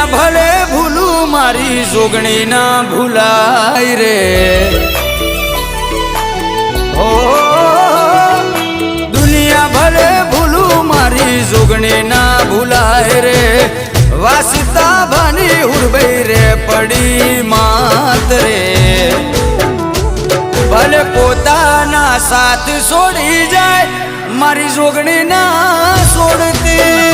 દુનિયા ભલે ભૂલું મારી જોગણી ના ભૂલાય રે ઓ દુનિયા ભલે ભૂલું મારી જોગણી ના ભૂલાય રે વાસતા ભાની ઉડબઈ રે પડી માત રે ભલે પોતાના સાથ છોડી જાય મારી જોગણી ના છોડતી